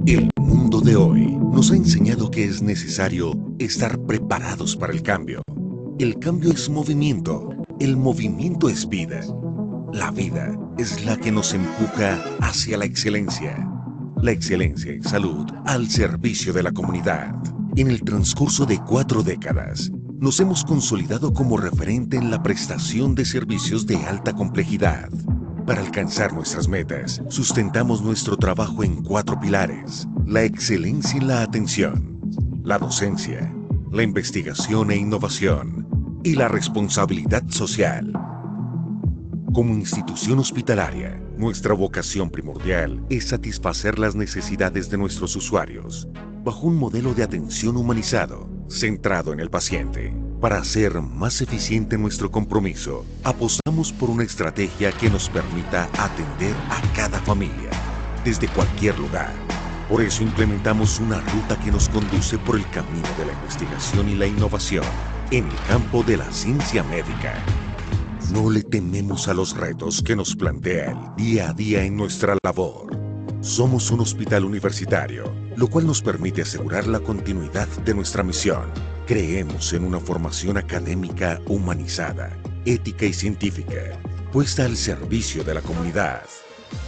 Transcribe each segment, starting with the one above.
El mundo de hoy nos ha enseñado que es necesario estar preparados para el cambio. El cambio es movimiento, el movimiento es vida. La vida es la que nos empuja hacia la excelencia. La excelencia en salud al servicio de la comunidad. En el transcurso de 4 décadas, nos hemos consolidado como referente en la prestación de servicios de alta complejidad. Para alcanzar nuestras metas, sustentamos nuestro trabajo en 4 pilares: la excelencia en la atención, la docencia, la investigación e innovación y la responsabilidad social. Como institución hospitalaria, nuestra vocación primordial es satisfacer las necesidades de nuestros usuarios bajo un modelo de atención humanizado, centrado en el paciente. Para hacer más eficiente nuestro compromiso, apostamos por una estrategia que nos permita atender a cada familia, desde cualquier lugar. Por eso implementamos una ruta que nos conduce por el camino de la investigación y la innovación en el campo de la ciencia médica. No le tememos a los retos que nos plantea el día a día en nuestra labor. Somos un hospital universitario, lo cual nos permite asegurar la continuidad de nuestra misión. Creemos en una formación académica humanizada, ética y científica, puesta al servicio de la comunidad.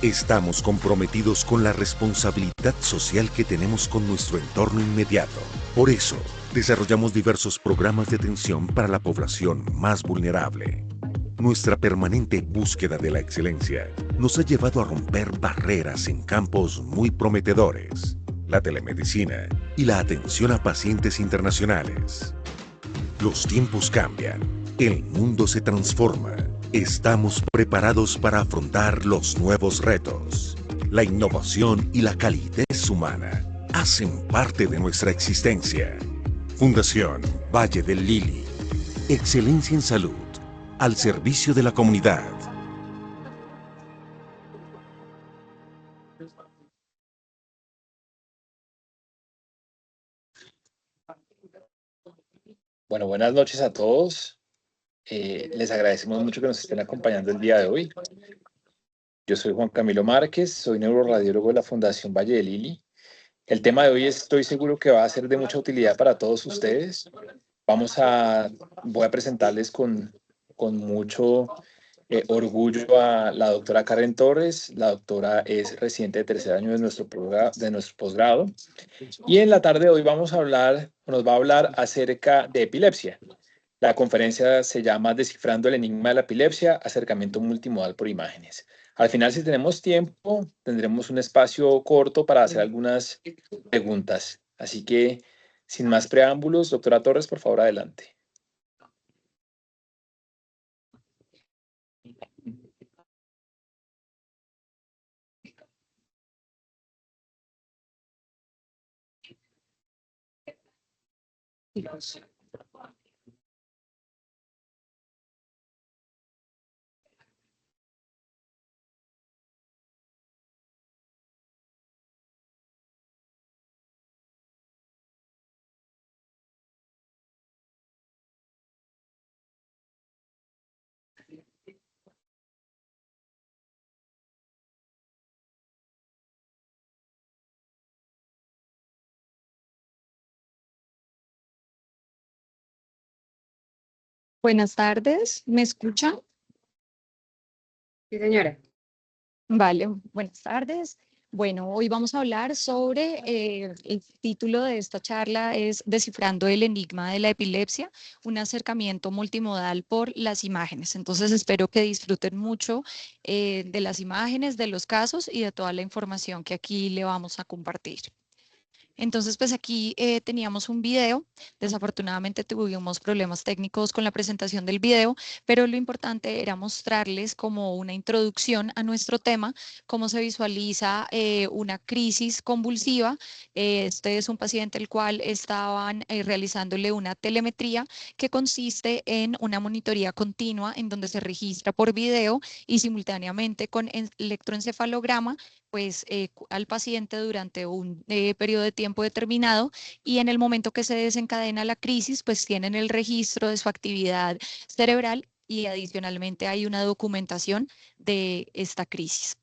Estamos comprometidos con la responsabilidad social que tenemos con nuestro entorno inmediato. Por eso, desarrollamos diversos programas de atención para la población más vulnerable. Nuestra permanente búsqueda de la excelencia nos ha llevado a romper barreras en campos muy prometedores: la telemedicina y la atención a pacientes internacionales. Los tiempos cambian, el mundo se transforma. Estamos preparados para afrontar los nuevos retos. La innovación y la calidez humana hacen parte de nuestra existencia. Fundación Valle del Lili. Excelencia en salud al servicio de la comunidad. Bueno, buenas noches a todos. Les agradecemos mucho que nos estén acompañando el día de hoy. Yo soy Juan Camilo Márquez, soy neuroradiólogo de la Fundación Valle de Lili. El tema de hoy estoy seguro que va a ser de mucha utilidad para todos ustedes. Voy a presentarles con mucho orgullo a la doctora Karen Torres. La doctora es residente de tercer año de nuestro posgrado. Y en la tarde de hoy nos va a hablar acerca de epilepsia. La conferencia se llama Descifrando el enigma de la epilepsia, acercamiento multimodal por imágenes. Al final, si tenemos tiempo, tendremos un espacio corto para hacer algunas preguntas. Así que, sin más preámbulos, doctora Torres, por favor, adelante. Buenas tardes, ¿me escuchan? Sí, señora. Vale, buenas tardes. Bueno, hoy vamos a hablar sobre, el título de esta charla es Descifrando el enigma de la epilepsia, un acercamiento multimodal por las imágenes. Entonces, espero que disfruten mucho de las imágenes, de los casos y de toda la información que aquí le vamos a compartir. Entonces, pues aquí teníamos un video. Desafortunadamente tuvimos problemas técnicos con la presentación del video, pero lo importante era mostrarles como una introducción a nuestro tema, cómo se visualiza una crisis convulsiva. Este es un paciente el cual estaban realizándole una telemetría que consiste en una monitoría continua en donde se registra por video y simultáneamente con electroencefalograma pues al paciente durante un periodo de tiempo determinado, y en el momento que se desencadena la crisis, pues tienen el registro de su actividad cerebral y adicionalmente hay una documentación de esta crisis.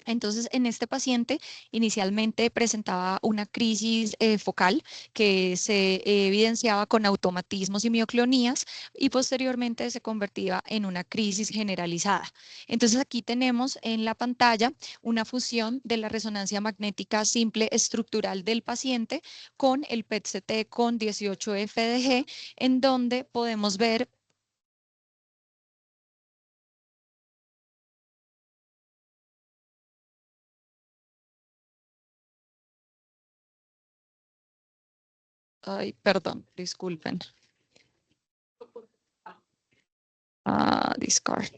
Entonces, en este paciente inicialmente presentaba una crisis focal que se evidenciaba con automatismos y mioclonías y posteriormente se convertía en una crisis generalizada. Entonces, aquí tenemos en la pantalla una fusión de la resonancia magnética simple estructural del paciente con el PET-CT con 18 FDG, en donde podemos ver ay, perdón, disculpen. Discard.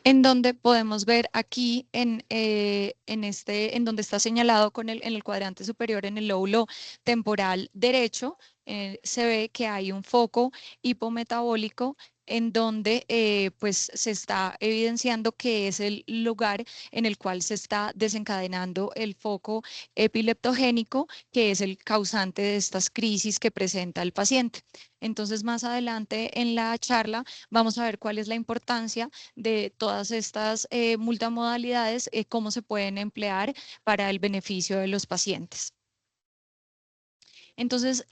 En donde podemos ver aquí en donde está señalado en el cuadrante superior en el lóbulo temporal derecho, se ve que hay un foco hipometabólico en donde pues se está evidenciando que es el lugar en el cual se está desencadenando el foco epileptogénico, que es el causante de estas crisis que presenta el paciente. Entonces, más adelante en la charla vamos a ver cuál es la importancia de todas estas multimodalidades, cómo se pueden emplear para el beneficio de los pacientes. Entonces,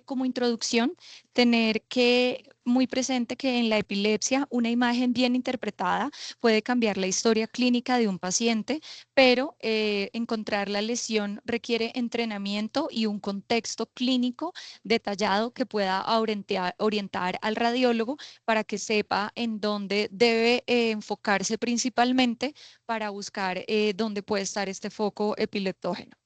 como introducción, tener que muy presente que en la epilepsia una imagen bien interpretada puede cambiar la historia clínica de un paciente, pero encontrar la lesión requiere entrenamiento y un contexto clínico detallado que pueda orientar al radiólogo para que sepa en dónde debe enfocarse principalmente para buscar dónde puede estar este foco epileptógeno.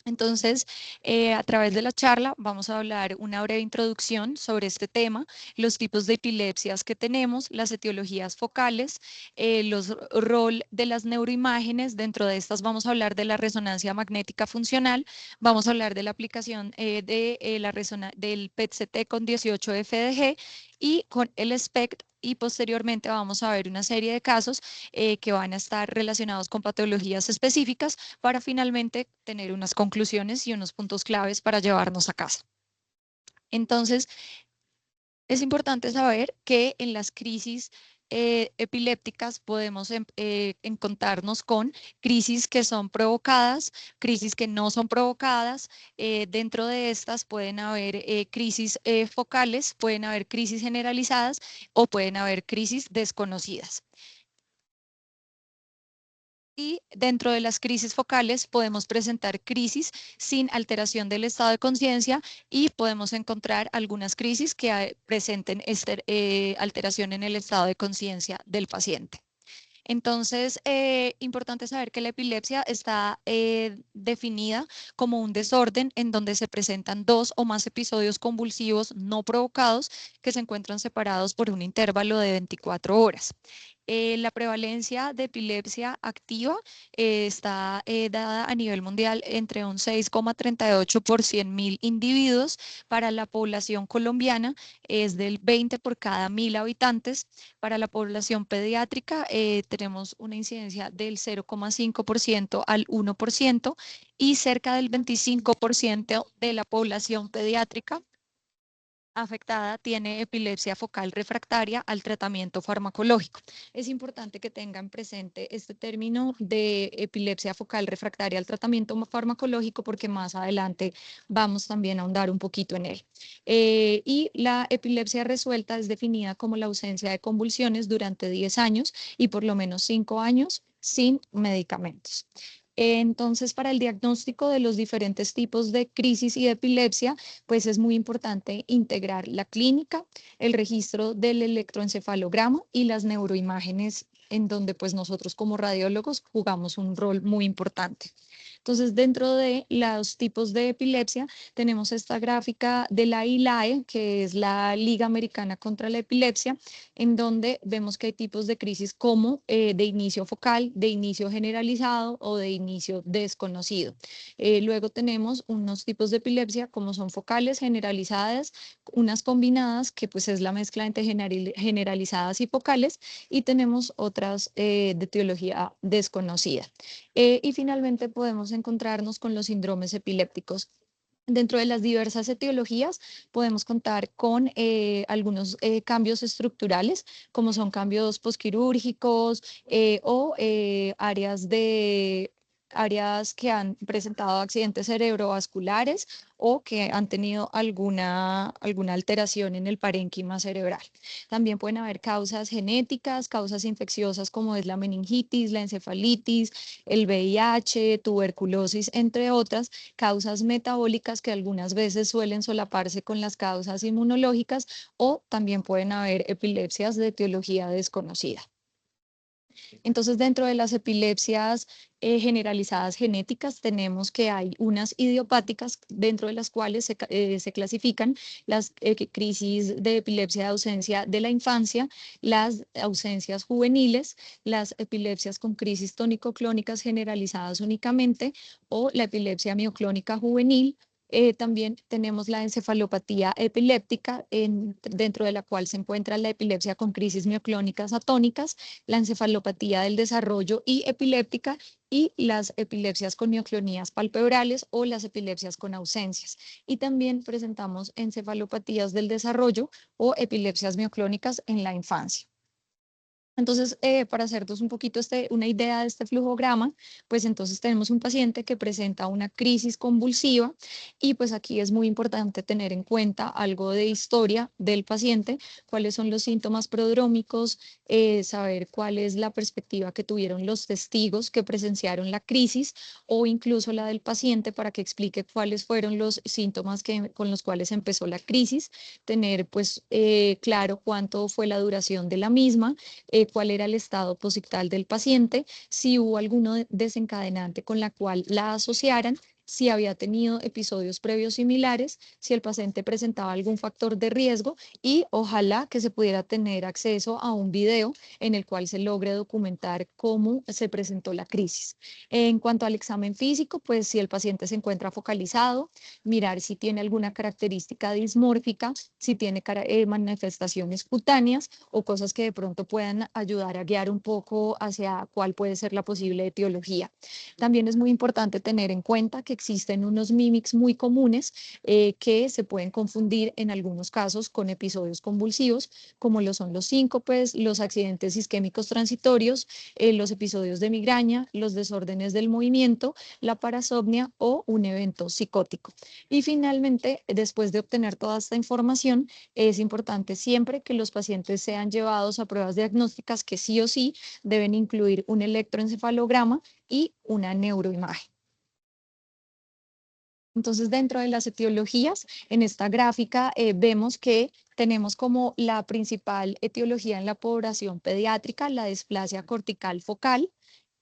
Entonces, a través de la charla vamos a hablar una breve introducción sobre este tema, los tipos de epilepsias que tenemos, las etiologías focales, los rol de las neuroimágenes. Dentro de estas vamos a hablar de la resonancia magnética funcional, vamos a hablar de la aplicación del PET-CT con 18 FDG y con el SPECT, y posteriormente vamos a ver una serie de casos que van a estar relacionados con patologías específicas para finalmente tener unas conclusiones y unos puntos claves para llevarnos a casa. Entonces, es importante saber que en las crisis epilépticas podemos encontrarnos con crisis que son provocadas, crisis que no son provocadas. Dentro de estas pueden haber crisis focales, pueden haber crisis generalizadas o pueden haber crisis desconocidas. Y dentro de las crisis focales podemos presentar crisis sin alteración del estado de conciencia y podemos encontrar algunas crisis que presenten alteración en el estado de conciencia del paciente. Entonces, importante saber que la epilepsia está definida como un desorden en donde se presentan 2 o más episodios convulsivos no provocados que se encuentran separados por un intervalo de 24 horas. La prevalencia de epilepsia activa está dada a nivel mundial entre un 6,38 por 100.000 individuos. Para la población colombiana es del 20 por cada 1.000 habitantes. Para la población pediátrica tenemos una incidencia del 0,5% al 1% y cerca del 25% de la población pediátrica afectada tiene epilepsia focal refractaria al tratamiento farmacológico. Es importante que tengan presente este término de epilepsia focal refractaria al tratamiento farmacológico porque más adelante vamos también a ahondar un poquito en él. Y la epilepsia resuelta es definida como la ausencia de convulsiones durante 10 años y por lo menos 5 años sin medicamentos. Entonces, para el diagnóstico de los diferentes tipos de crisis y de epilepsia, pues es muy importante integrar la clínica, el registro del electroencefalograma y las neuroimágenes, en donde pues nosotros como radiólogos jugamos un rol muy importante. Entonces, dentro de los tipos de epilepsia, tenemos esta gráfica de la ILAE, que es la Liga Americana contra la Epilepsia, en donde vemos que hay tipos de crisis como de inicio focal, de inicio generalizado o de inicio desconocido. Luego tenemos unos tipos de epilepsia como son focales, generalizadas, unas combinadas, que pues es la mezcla entre generalizadas y focales, y tenemos otras de etiología desconocida. Y finalmente podemos encontrarnos con los síndromes epilépticos. Dentro de las diversas etiologías podemos contar con algunos cambios estructurales, como son cambios posquirúrgicos áreas que han presentado accidentes cerebrovasculares o que han tenido alguna alteración en el parénquima cerebral. También pueden haber causas genéticas, causas infecciosas como es la meningitis, la encefalitis, el VIH, tuberculosis, entre otras, causas metabólicas que algunas veces suelen solaparse con las causas inmunológicas, o también pueden haber epilepsias de etiología desconocida. Entonces, dentro de las epilepsias generalizadas genéticas, tenemos que hay unas idiopáticas, dentro de las cuales se clasifican las crisis de epilepsia de ausencia de la infancia, las ausencias juveniles, las epilepsias con crisis tónico-clónicas generalizadas únicamente, o la epilepsia mioclónica juvenil. También tenemos la encefalopatía epiléptica, dentro de la cual se encuentra la epilepsia con crisis mioclónicas atónicas, la encefalopatía del desarrollo y epiléptica, y las epilepsias con mioclonías palpebrales o las epilepsias con ausencias. Y también presentamos encefalopatías del desarrollo o epilepsias mioclónicas en la infancia. Entonces, para hacernos un poquito una idea de este flujograma, pues entonces tenemos un paciente que presenta una crisis convulsiva, y pues aquí es muy importante tener en cuenta algo de historia del paciente, cuáles son los síntomas prodrómicos, saber cuál es la perspectiva que tuvieron los testigos que presenciaron la crisis, o incluso la del paciente, para que explique cuáles fueron los síntomas con los cuales empezó la crisis, tener pues claro cuánto fue la duración de la misma, cuál era el estado posictal del paciente, si hubo alguno desencadenante con la cual la asociaran, si había tenido episodios previos similares, si el paciente presentaba algún factor de riesgo, y ojalá que se pudiera tener acceso a un video en el cual se logre documentar cómo se presentó la crisis. En cuanto al examen físico, pues si el paciente se encuentra focalizado, mirar si tiene alguna característica dismórfica, si tiene manifestaciones cutáneas o cosas que de pronto puedan ayudar a guiar un poco hacia cuál puede ser la posible etiología. También es muy importante tener en cuenta que existen unos mimics muy comunes que se pueden confundir en algunos casos con episodios convulsivos, como lo son los síncopes, los accidentes isquémicos transitorios, los episodios de migraña, los desórdenes del movimiento, la parasomnia o un evento psicótico. Y finalmente, después de obtener toda esta información, es importante siempre que los pacientes sean llevados a pruebas diagnósticas que sí o sí deben incluir un electroencefalograma y una neuroimagen. Entonces, dentro de las etiologías, en esta gráfica vemos que tenemos como la principal etiología en la población pediátrica la displasia cortical focal.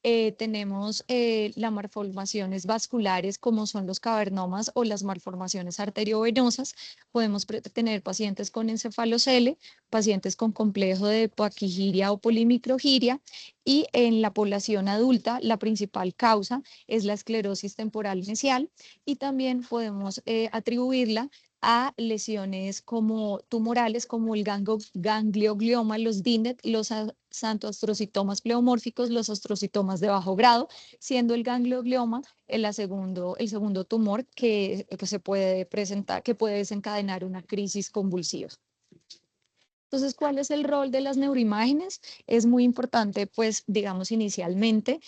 Tenemos las malformaciones vasculares, como son los cavernomas o las malformaciones arteriovenosas. Podemos tener pacientes con encefalocele, pacientes con complejo de paquigiria o polimicrogiria, y en la población adulta la principal causa es la esclerosis temporal mesial, y también podemos atribuirla a lesiones como tumorales, como el ganglioglioma, los DINET, los santoastrocitomas pleomórficos, los astrocitomas de bajo grado, siendo el ganglioglioma el segundo tumor que pues, se puede presentar, que puede desencadenar una crisis convulsiva. Entonces, ¿cuál es el rol de las neuroimágenes? Es muy importante, pues, digamos, inicialmente,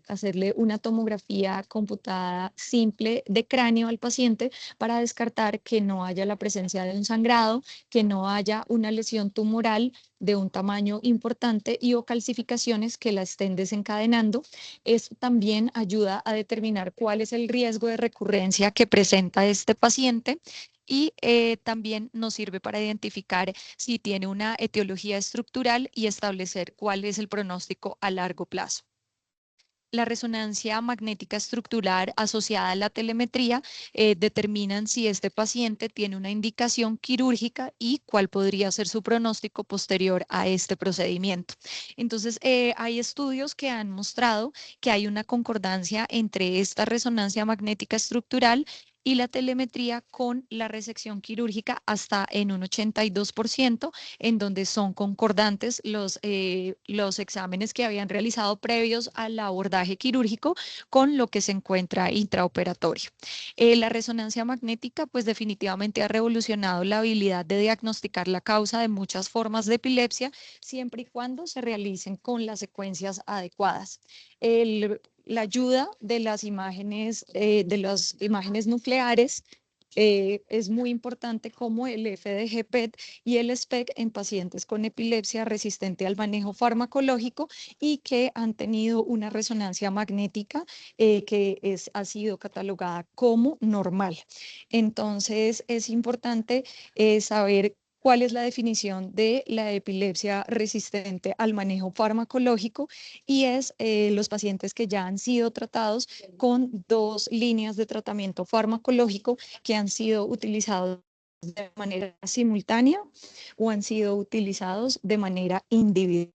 hacerle una tomografía computada simple de cráneo al paciente para descartar que no haya la presencia de un sangrado, que no haya una lesión tumoral de un tamaño importante y o calcificaciones que la estén desencadenando. Esto también ayuda a determinar cuál es el riesgo de recurrencia que presenta este paciente, y también nos sirve para identificar si tiene una etiología estructural y establecer cuál es el pronóstico a largo plazo. La resonancia magnética estructural asociada a la telemetría determinan si este paciente tiene una indicación quirúrgica y cuál podría ser su pronóstico posterior a este procedimiento. Entonces, hay estudios que han mostrado que hay una concordancia entre esta resonancia magnética estructural y la telemetría con la resección quirúrgica hasta en un 82%, en donde son concordantes los exámenes que habían realizado previos al abordaje quirúrgico con lo que se encuentra intraoperatorio. La resonancia magnética, pues definitivamente ha revolucionado la habilidad de diagnosticar la causa de muchas formas de epilepsia, siempre y cuando se realicen con las secuencias adecuadas. La ayuda de las imágenes nucleares es muy importante, como el FDG-PET y el SPECT en pacientes con epilepsia resistente al manejo farmacológico y que han tenido una resonancia magnética ha sido catalogada como normal. Entonces, es importante saber cuál es la definición de la epilepsia resistente al manejo farmacológico, y es los pacientes que ya han sido tratados con 2 líneas de tratamiento farmacológico que han sido utilizados de manera simultánea o han sido utilizados de manera individual.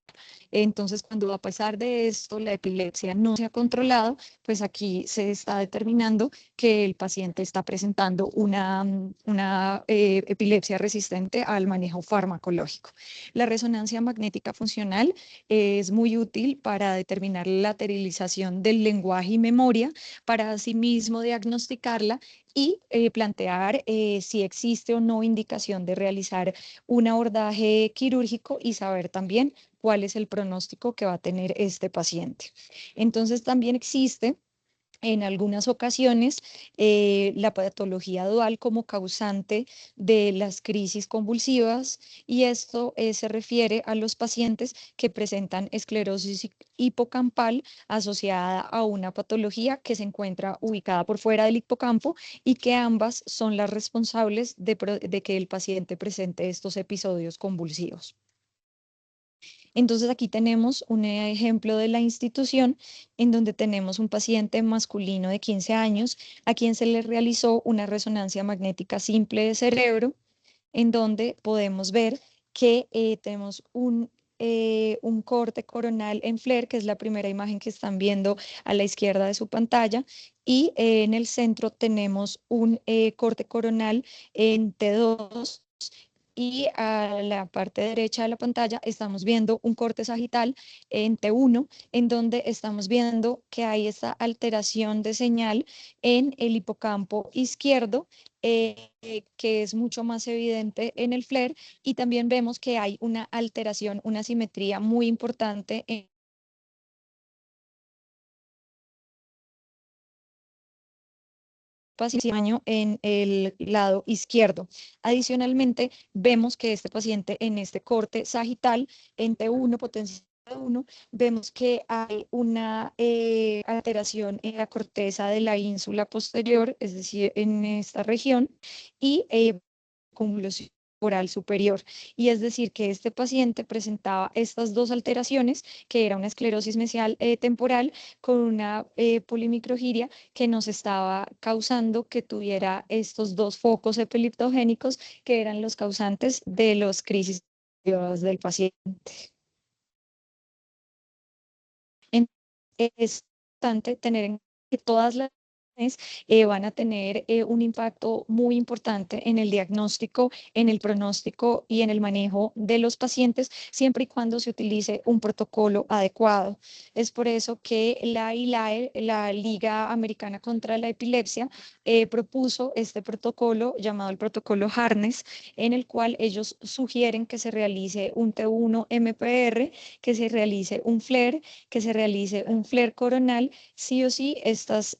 Entonces, cuando a pesar de esto la epilepsia no se ha controlado, pues aquí se está determinando que el paciente está presentando una epilepsia resistente al manejo farmacológico. La resonancia magnética funcional es muy útil para determinar la lateralización del lenguaje y memoria, para asimismo diagnosticarla y plantear si existe o no indicación de realizar un abordaje quirúrgico y saber también cuál es el pronóstico que va a tener este paciente. Entonces, también existe en algunas ocasiones la patología dual como causante de las crisis convulsivas, y esto se refiere a los pacientes que presentan esclerosis hipocampal asociada a una patología que se encuentra ubicada por fuera del hipocampo, y que ambas son las responsables de que el paciente presente estos episodios convulsivos. Entonces aquí tenemos un ejemplo de la institución en donde tenemos un paciente masculino de 15 años a quien se le realizó una resonancia magnética simple de cerebro, en donde podemos ver que tenemos un corte coronal en FLAIR, que es la primera imagen que están viendo a la izquierda de su pantalla, y en el centro tenemos un corte coronal en T2, y a la parte derecha de la pantalla estamos viendo un corte sagital en T1, en donde estamos viendo que hay esta alteración de señal en el hipocampo izquierdo, que es mucho más evidente en el FLAIR, y también vemos que hay una alteración, una simetría muy importante paciente en el lado izquierdo. Adicionalmente, vemos que este paciente en este corte sagital, en T1, potencial T1, vemos que hay una alteración en la corteza de la ínsula posterior, es decir, en esta región, y convulsión oral superior. Y es decir, que este paciente presentaba estas dos alteraciones, que era una esclerosis mesial temporal con una polimicrogiria que nos estaba causando que tuviera estos dos focos epiliptogénicos que eran los causantes de las crisis del paciente. Es importante tener en cuenta que todas las van a tener un impacto muy importante en el diagnóstico, en el pronóstico y en el manejo de los pacientes, siempre y cuando se utilice un protocolo adecuado. Es por eso que la ILAE, la Liga Americana contra la Epilepsia, propuso este protocolo llamado el protocolo Harness, en el cual ellos sugieren que se realice un T1 MPR, que se realice un FLAIR, que se realice un FLAIR coronal. Sí o sí, estas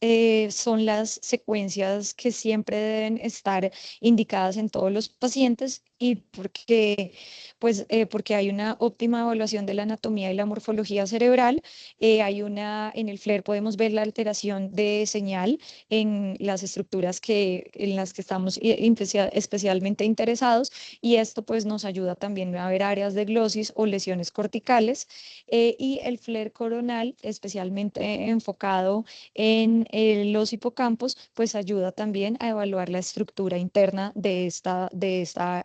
son las secuencias que siempre deben estar indicadas en todos los pacientes, y porque hay una óptima evaluación de la anatomía y la morfología cerebral. En el FLAIR podemos ver la alteración de señal en las estructuras en las que estamos especialmente interesados, y esto pues nos ayuda también a ver áreas de glosis o lesiones corticales, y el FLAIR coronal especialmente enfocado en los hipocampos, pues ayuda también a evaluar la estructura interna de esta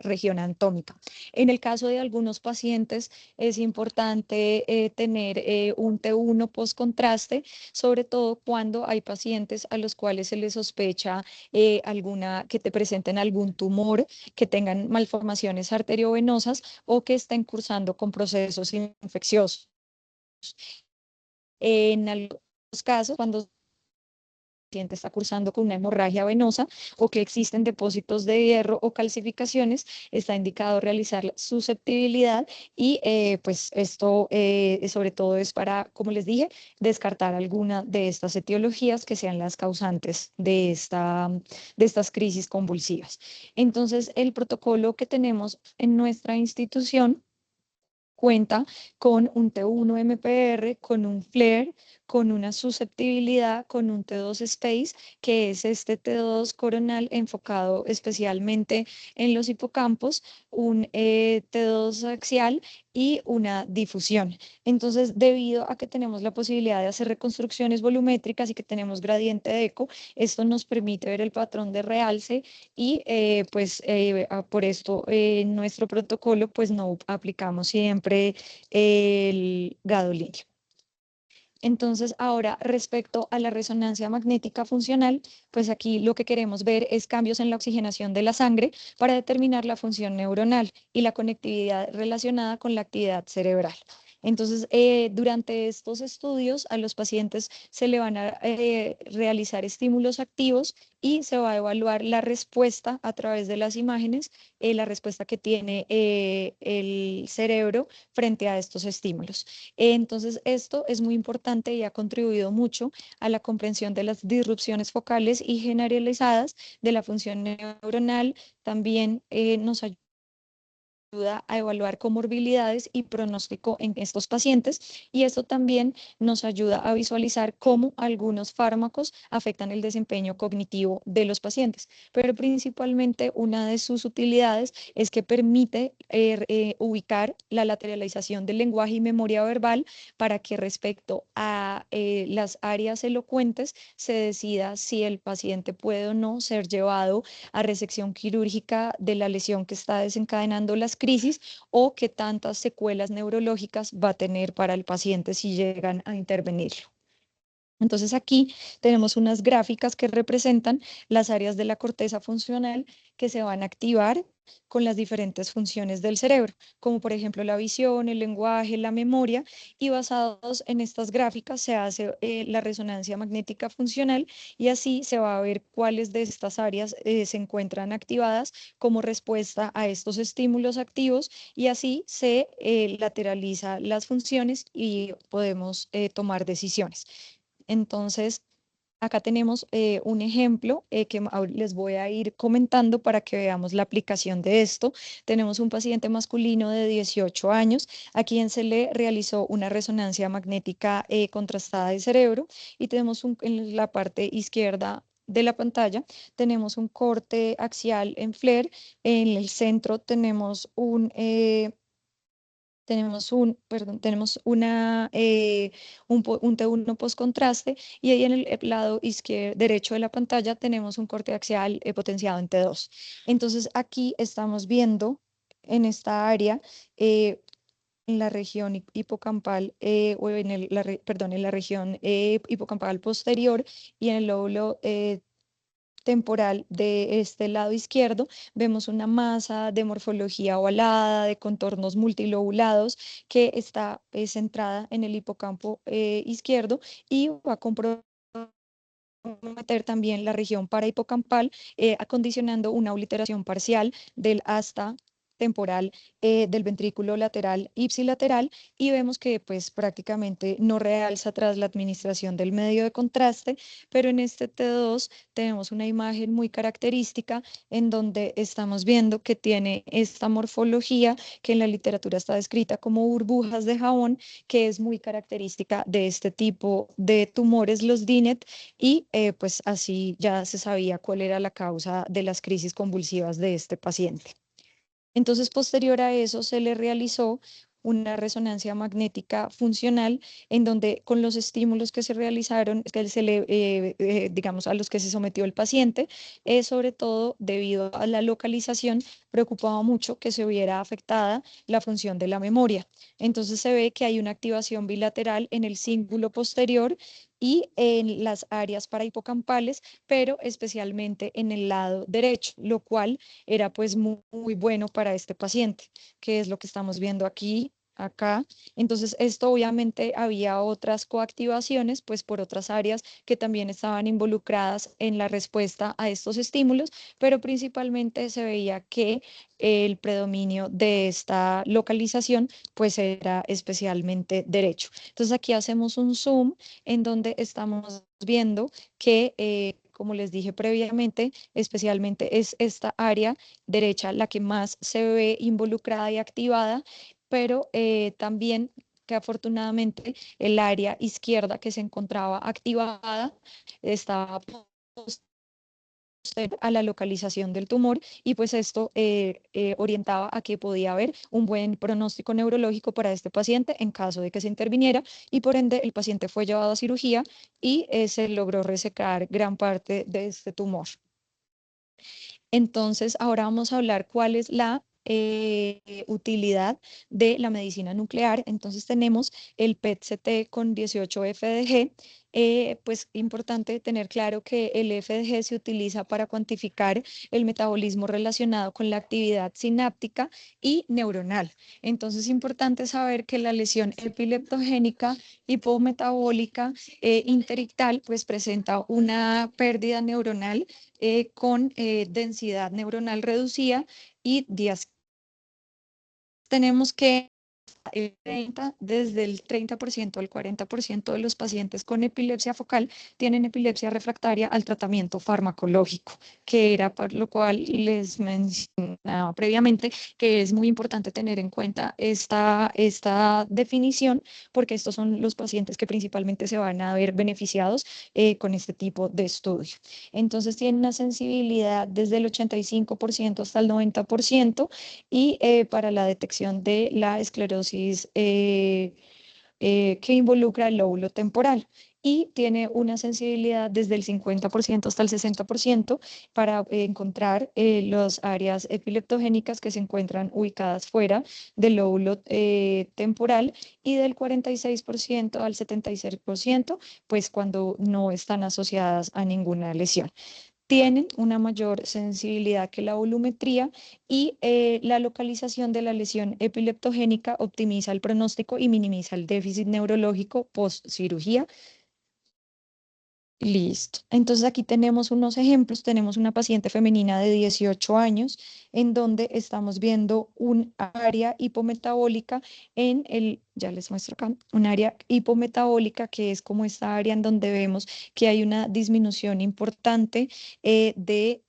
región anatómica. En el caso de algunos pacientes es importante tener un T1 post-contraste, sobre todo cuando hay pacientes a los cuales se les sospecha que te presenten algún tumor, que tengan malformaciones arteriovenosas o que estén cursando con procesos infecciosos. En algunos casos, cuando el paciente está cursando con una hemorragia venosa o que existen depósitos de hierro o calcificaciones, está indicado realizar la susceptibilidad y pues esto sobre todo es para, como les dije, descartar alguna de estas etiologías que sean las causantes de estas crisis convulsivas. Entonces, el protocolo que tenemos en nuestra institución cuenta con un T1 MPR, con un FLAIR, con una susceptibilidad, con un T2 SPACE, que es este T2 coronal enfocado especialmente en los hipocampos, un T2 axial y una difusión. Entonces, debido a que tenemos la posibilidad de hacer reconstrucciones volumétricas y que tenemos gradiente de eco, esto nos permite ver el patrón de realce y por esto en nuestro protocolo pues no aplicamos siempre el gadolínio. Entonces, ahora respecto a la resonancia magnética funcional, pues aquí lo que queremos ver es cambios en la oxigenación de la sangre para determinar la función neuronal y la conectividad relacionada con la actividad cerebral. Entonces, durante estos estudios a los pacientes se le van a realizar estímulos activos y se va a evaluar la respuesta a través de las imágenes, la respuesta que tiene el cerebro frente a estos estímulos. Entonces, esto es muy importante y ha contribuido mucho a la comprensión de las disrupciones focales y generalizadas de la función neuronal. También nos ayuda a evaluar comorbilidades y pronóstico en estos pacientes, y esto también nos ayuda a visualizar cómo algunos fármacos afectan el desempeño cognitivo de los pacientes, pero principalmente una de sus utilidades es que permite ubicar la lateralización del lenguaje y memoria verbal para que respecto a las áreas elocuentes se decida si el paciente puede o no ser llevado a resección quirúrgica de la lesión que está desencadenando las crisis o qué tantas secuelas neurológicas va a tener para el paciente si llegan a intervenirlo. Entonces aquí tenemos unas gráficas que representan las áreas de la corteza funcional que se van a activar con las diferentes funciones del cerebro, como por ejemplo la visión, el lenguaje, la memoria, y basados en estas gráficas se hace la resonancia magnética funcional y así se va a ver cuáles de estas áreas se encuentran activadas como respuesta a estos estímulos activos y así se lateraliza las funciones y podemos tomar decisiones. Entonces, acá tenemos un ejemplo que les voy a ir comentando para que veamos la aplicación de esto. Tenemos un paciente masculino de 18 años a quien se le realizó una resonancia magnética contrastada de cerebro y tenemos en la parte izquierda de la pantalla tenemos un corte axial en FLAIR. En el centro tenemos un T1 post-contraste y ahí en el lado derecho de la pantalla tenemos un corte axial potenciado en T2. Entonces aquí estamos viendo en esta área, en la región hipocampal, o en la región hipocampal posterior y en el lóbulo temporal de este lado izquierdo, vemos una masa de morfología ovalada, de contornos multilobulados, que está centrada en el hipocampo izquierdo y va a comprometer también la región parahipocampal, acondicionando una obliteración parcial del asta temporal del ventrículo lateral ipsilateral y vemos que pues prácticamente no realza tras la administración del medio de contraste, pero en este T2 tenemos una imagen muy característica en donde estamos viendo que tiene esta morfología que en la literatura está descrita como burbujas de jabón, que es muy característica de este tipo de tumores, los DINET, y pues así ya se sabía cuál era la causa de las crisis convulsivas de este paciente. Entonces, posterior a eso, se le realizó una resonancia magnética funcional en donde con los estímulos que se realizaron, digamos, a los que se sometió el paciente, sobre todo debido a la localización, preocupaba mucho que se viera afectada la función de la memoria. Entonces se ve que hay una activación bilateral en el cíngulo posterior y en las áreas parahipocampales, pero especialmente en el lado derecho, lo cual era pues muy bueno para este paciente, que es lo que estamos viendo aquí, acá. Entonces, esto obviamente había otras coactivaciones, pues por otras áreas que también estaban involucradas en la respuesta a estos estímulos, pero principalmente se veía que el predominio de esta localización pues era especialmente derecho. Entonces, aquí hacemos un zoom en donde estamos viendo que, como les dije previamente, especialmente es esta área derecha la que más se ve involucrada y activada, pero también que afortunadamente el área izquierda que se encontraba activada estaba a la localización del tumor y pues esto orientaba a que podía haber un buen pronóstico neurológico para este paciente en caso de que se interviniera y por ende el paciente fue llevado a cirugía y se logró resecar gran parte de este tumor. Entonces, ahora vamos a hablar cuál es la utilidad de la medicina nuclear. Entonces, tenemos el PET-CT con 18 FDG. Pues importante tener claro que el FDG se utiliza para cuantificar el metabolismo relacionado con la actividad sináptica y neuronal. Entonces, es importante saber que la lesión epileptogénica hipometabólica interictal pues presenta una pérdida neuronal con densidad neuronal reducida y días. Tenemos que desde el 30% al 40% de los pacientes con epilepsia focal tienen epilepsia refractaria al tratamiento farmacológico, que era por lo cual les mencionaba previamente que es muy importante tener en cuenta esta definición, porque estos son los pacientes que principalmente se van a ver beneficiados con este tipo de estudio. Entonces tienen una sensibilidad desde el 85% hasta el 90% y para la detección de la esclerosis que involucra el lóbulo temporal y tiene una sensibilidad desde el 50% hasta el 60% para encontrar las áreas epileptogénicas que se encuentran ubicadas fuera del lóbulo temporal y del 46% al 76%, pues cuando no están asociadas a ninguna lesión. Tienen una mayor sensibilidad que la volumetría y la localización de la lesión epileptogénica optimiza el pronóstico y minimiza el déficit neurológico post cirugía. Listo. Entonces aquí tenemos unos ejemplos. Tenemos una paciente femenina de 18 años en donde estamos viendo un área hipometabólica ya les muestro acá, un área hipometabólica que es como esta área en donde vemos que hay una disminución importante de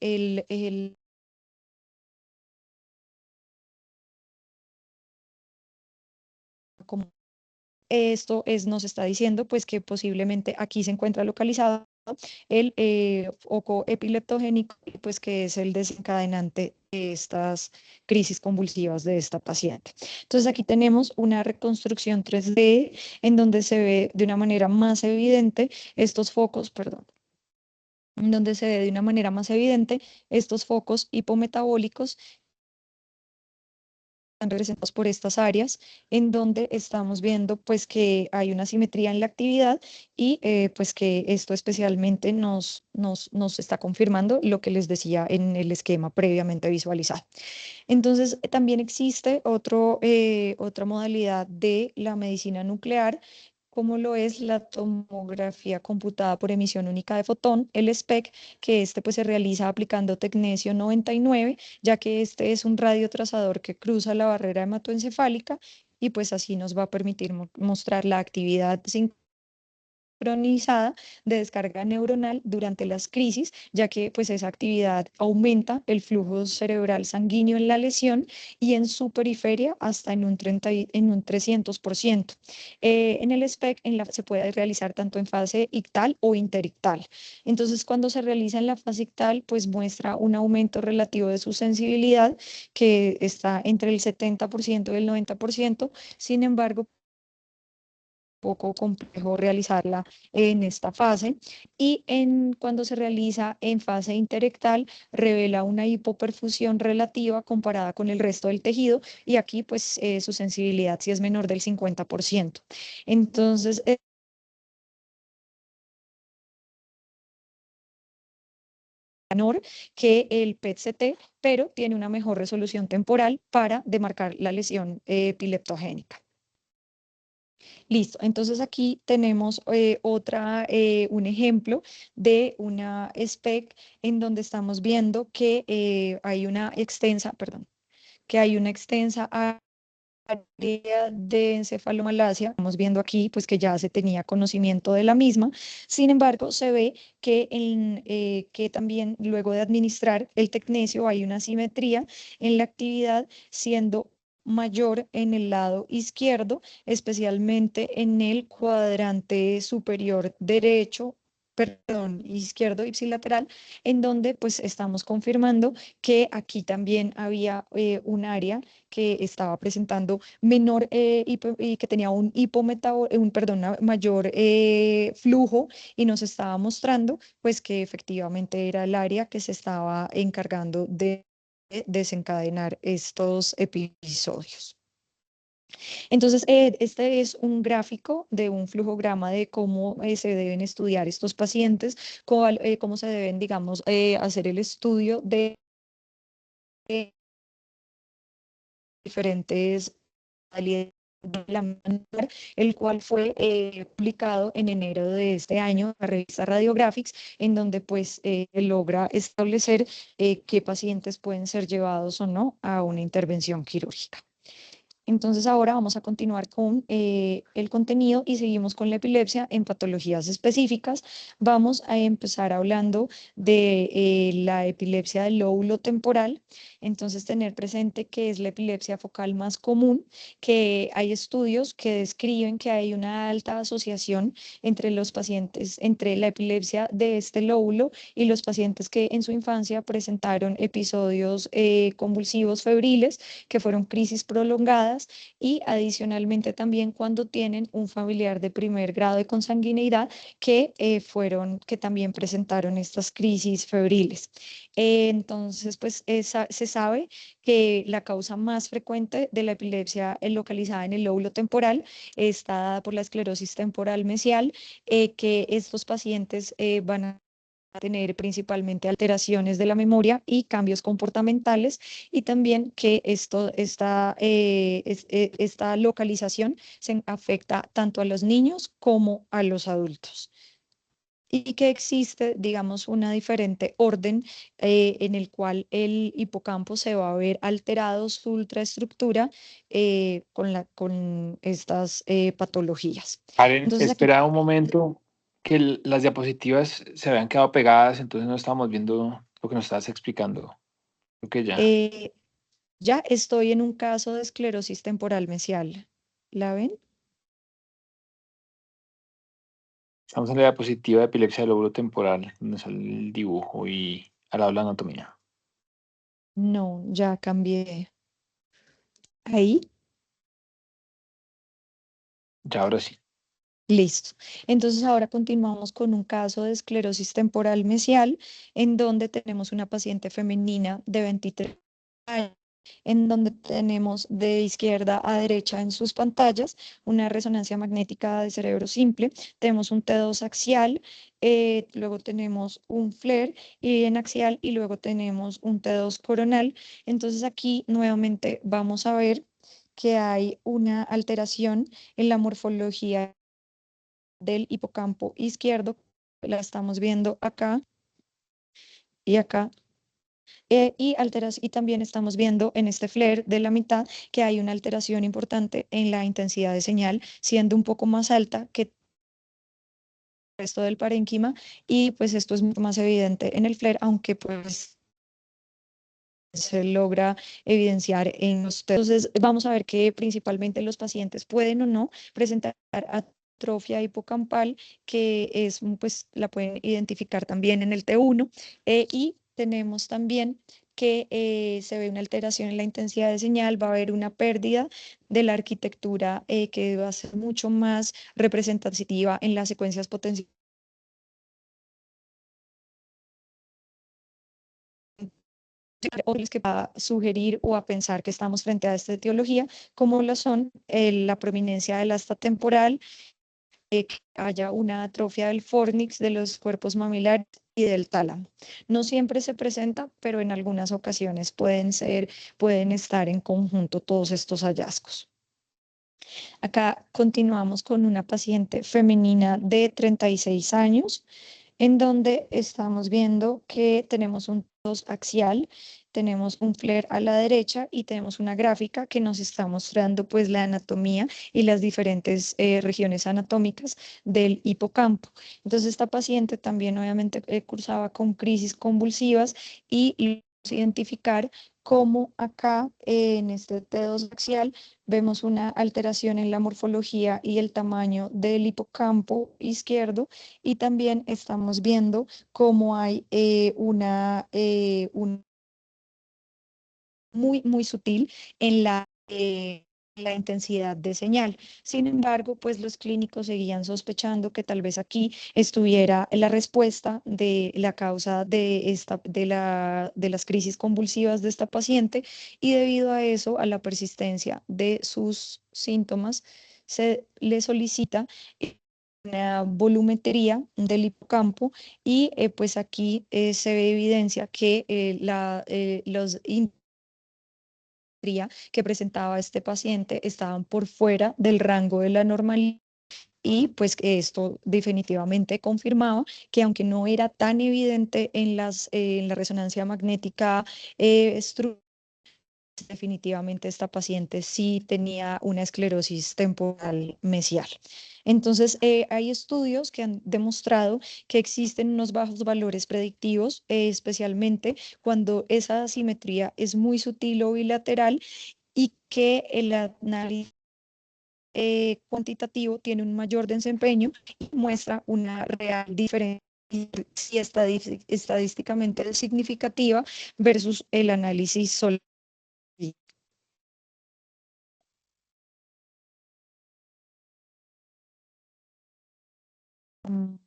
como nos está diciendo pues que posiblemente aquí se encuentra localizado el oco epileptogénico, pues que es el desencadenante de estas crisis convulsivas de esta paciente. Entonces aquí tenemos una reconstrucción 3D en donde se ve de una manera más evidente estos focos, perdón, en donde se ve de una manera más evidente estos focos hipometabólicos están representados por estas áreas, en donde estamos viendo pues que hay una simetría en la actividad y pues que esto especialmente nos está confirmando lo que les decía en el esquema previamente visualizado. Entonces, también existe otra modalidad de la medicina nuclear, como lo es la tomografía computada por emisión única de fotón, el SPEC, que pues se realiza aplicando tecnesio 99, ya que este es un radiotrazador que cruza la barrera hematoencefálica y pues así nos va a permitir mostrar la actividad sincronizada de descarga neuronal durante las crisis, ya que pues esa actividad aumenta el flujo cerebral sanguíneo en la lesión y en su periferia hasta en un 300%. En el SPEC se puede realizar tanto en fase ictal o interictal. Entonces, cuando se realiza en la fase ictal, pues muestra un aumento relativo de su sensibilidad que está entre el 70% y el 90%. Sin embargo, poco complejo realizarla en esta fase y cuando se realiza en fase interectal revela una hipoperfusión relativa comparada con el resto del tejido y aquí pues su sensibilidad sí es menor del 50%. Entonces, menor que el PET-CT, pero tiene una mejor resolución temporal para demarcar la lesión epileptogénica. Listo, entonces aquí tenemos un ejemplo de una SPEC en donde estamos viendo que hay una extensa, perdón, que hay una extensa área de encefalomalacia. Estamos viendo aquí pues que ya se tenía conocimiento de la misma. Sin embargo, se ve que también luego de administrar el tecnesio hay una simetría en la actividad, siendo mayor en el lado izquierdo, especialmente en el cuadrante superior derecho, perdón, izquierdo ipsilateral, en donde pues estamos confirmando que aquí también había un área que estaba presentando menor y que tenía perdón, una mayor flujo y nos estaba mostrando pues que efectivamente era el área que se estaba encargando de desencadenar estos episodios. Entonces, este es un gráfico de un flujograma de cómo se deben estudiar estos pacientes, cómo se deben, digamos, hacer el estudio de diferentes modalidades de la manual, el cual fue publicado en enero de este año en la revista Radiographics, en donde pues logra establecer qué pacientes pueden ser llevados o no a una intervención quirúrgica. Entonces ahora vamos a continuar con el contenido y seguimos con la epilepsia en patologías específicas. Vamos a empezar hablando de la epilepsia del lóbulo temporal. Entonces tener presente que es la epilepsia focal más común, que hay estudios que describen que hay una alta asociación entre los pacientes, entre la epilepsia de este lóbulo y los pacientes que en su infancia presentaron episodios convulsivos febriles, que fueron crisis prolongadas y adicionalmente también cuando tienen un familiar de primer grado de consanguineidad que también presentaron estas crisis febriles. Entonces, pues se sabe que la causa más frecuente de la epilepsia localizada en el lóbulo temporal está dada por la esclerosis temporal mesial, que estos pacientes van a tener principalmente alteraciones de la memoria y cambios comportamentales, y también que esta localización se afecta tanto a los niños como a los adultos. Y que existe, digamos, una diferente orden en el cual el hipocampo se va a ver alterado su ultraestructura con estas patologías. Karen, Entonces aquí espera un momento que las diapositivas se habían quedado pegadas, entonces no estábamos viendo lo que nos estabas explicando. Creo que ya. eh, ya estoy en un caso de esclerosis temporal mesial. ¿La ven? Estamos en la diapositiva de epilepsia del lóbulo temporal, donde sale el dibujo y al lado la anatomía. No, ya cambié. Ahí, Ya, ahora sí. listo. Entonces ahora continuamos con un caso de esclerosis temporal mesial, en donde tenemos una paciente femenina de 23 años, en donde tenemos de izquierda a derecha en sus pantallas una resonancia magnética de cerebro simple, tenemos un T2 axial, luego tenemos un FLAIR y en axial y luego tenemos un T2 coronal. Entonces aquí nuevamente vamos a ver que hay una alteración en la morfología del hipocampo izquierdo, la estamos viendo acá y acá. Y también estamos viendo en este flare de la mitad que hay una alteración importante en la intensidad de señal, siendo un poco más alta que resto del parénquima, y pues esto es mucho más evidente en el FLAIR, aunque pues se logra evidenciar en los test. Entonces, vamos a ver que principalmente los pacientes pueden o no presentar atrofia hipocampal, que es, pues, la pueden identificar también en el T1, y tenemos también que se ve una alteración en la intensidad de señal, va a haber una pérdida de la arquitectura que va a ser mucho más representativa en las secuencias potenciales que va a sugerir o a pensar que estamos frente a esta etiología, como lo son la prominencia del asta temporal, que haya una atrofia del fornix, de los cuerpos mamilares y del tálamo. No siempre se presenta, pero en algunas ocasiones pueden estar en conjunto todos estos hallazgos. Acá continuamos con una paciente femenina de 36 años, en donde estamos viendo que tenemos un tos axial, tenemos un flare a la derecha y tenemos una gráfica que nos está mostrando pues la anatomía y las diferentes regiones anatómicas del hipocampo. Entonces esta paciente también obviamente cursaba con crisis convulsivas y lo vamos a identificar como acá en este T2 axial vemos una alteración en la morfología y el tamaño del hipocampo izquierdo, y también estamos viendo cómo hay un muy sutil en la intensidad de señal. Sin embargo, pues los clínicos seguían sospechando que tal vez aquí estuviera la respuesta de la causa de las crisis convulsivas de esta paciente, y debido a eso, a la persistencia de sus síntomas, se le solicita una volumetría del hipocampo, y pues aquí se ve evidencia que los que presentaba este paciente estaban por fuera del rango de la normalidad, y pues que esto definitivamente confirmaba que aunque no era tan evidente en la resonancia magnética definitivamente esta paciente sí tenía una esclerosis temporal mesial. Entonces, hay estudios que han demostrado que existen unos bajos valores predictivos, especialmente cuando esa asimetría es muy sutil o bilateral, y que el análisis cuantitativo tiene un mayor desempeño y muestra una real diferencia si estadísticamente significativa versus el análisis solo. Mm.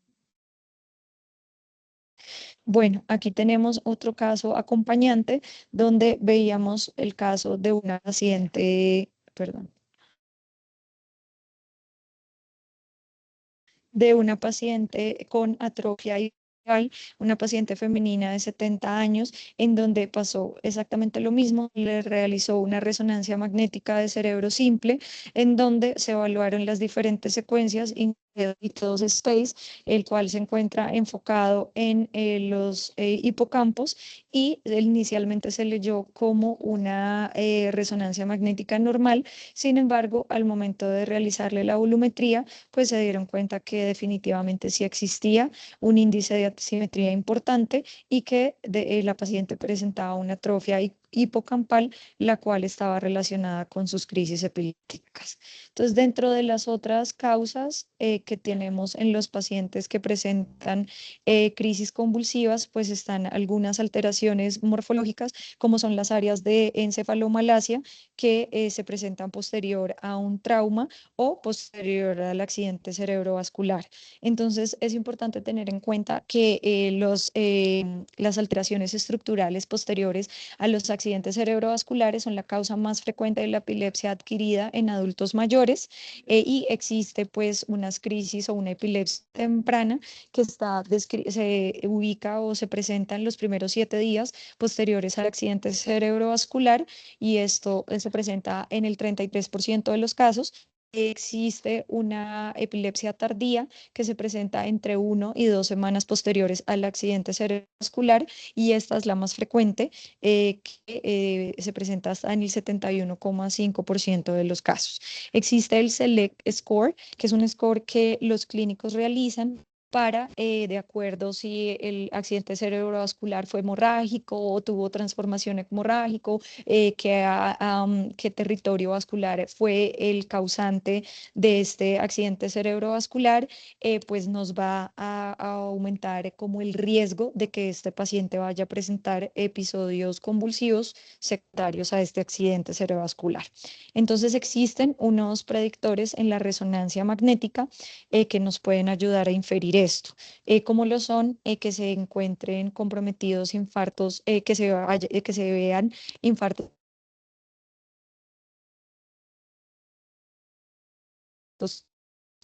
Bueno, aquí tenemos otro caso acompañante donde veíamos el caso de una paciente, perdón, de una paciente con atrofia facial, una paciente femenina de 70 años, en donde pasó exactamente lo mismo. Le realizó una resonancia magnética de cerebro simple, en donde se evaluaron las diferentes secuencias, todos space, el cual se encuentra enfocado en los hipocampos, y inicialmente se leyó como una resonancia magnética normal. Sin embargo, al momento de realizarle la volumetría, pues se dieron cuenta que definitivamente sí existía un índice de asimetría importante, y que la paciente presentaba una atrofia hipocampal, la cual estaba relacionada con sus crisis epilépticas. Entonces, dentro de las otras causas que tenemos en los pacientes que presentan crisis convulsivas, pues están algunas alteraciones morfológicas, como son las áreas de encefalomalacia, que se presentan posterior a un trauma o posterior al accidente cerebrovascular. Entonces, es importante tener en cuenta que las alteraciones estructurales posteriores a los accidentes cerebrovasculares son la causa más frecuente de la epilepsia adquirida en adultos mayores, y existe pues unas crisis o una epilepsia temprana que se ubica o se presenta en los primeros 7 días posteriores al accidente cerebrovascular, y esto se presenta en el 33% de los casos. Existe una epilepsia tardía que se presenta entre 1 y 2 semanas posteriores al accidente cerebrovascular, y esta es la más frecuente, que se presenta hasta en el 71,5% de los casos. Existe el SELECT Score, que es un score que los clínicos realizan para, de acuerdo si el accidente cerebrovascular fue hemorrágico o tuvo transformación hemorrágico, qué territorio vascular fue el causante de este accidente cerebrovascular, pues nos va a aumentar como el riesgo de que este paciente vaya a presentar episodios convulsivos secundarios a este accidente cerebrovascular. Entonces existen unos predictores en la resonancia magnética que nos pueden ayudar a inferir esto, como lo son que se encuentren comprometidos infartos, que se vean infartos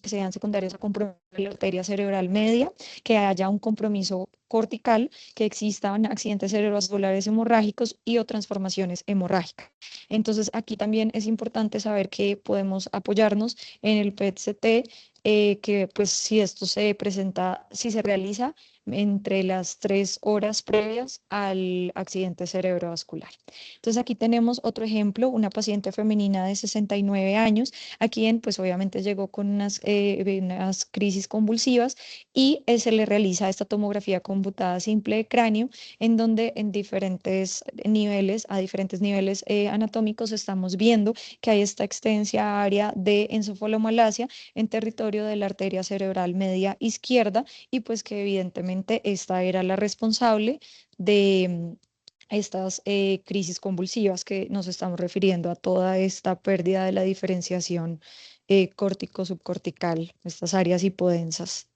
que sean secundarios a compromiso de la arteria cerebral media, que haya un compromiso cortical, que existan accidentes cerebrovasculares hemorrágicos y o transformaciones hemorrágicas. Entonces, aquí también es importante saber que podemos apoyarnos en el PET-CT, que pues si esto se presenta, si se realiza entre las 3 horas previas al accidente cerebrovascular. Entonces, aquí tenemos otro ejemplo, una paciente femenina de 69 años, a quien pues obviamente llegó con unas crisis convulsivas y se le realiza esta tomografía computada simple de cráneo, en donde en diferentes niveles, a diferentes niveles anatómicos, estamos viendo que hay esta extensa área de encefalomalacia en territorio de la arteria cerebral media izquierda y pues que evidentemente esta era la responsable de estas crisis convulsivas que nos estamos refiriendo a toda esta pérdida de la diferenciación córtico-subcortical, estas áreas hipodensas.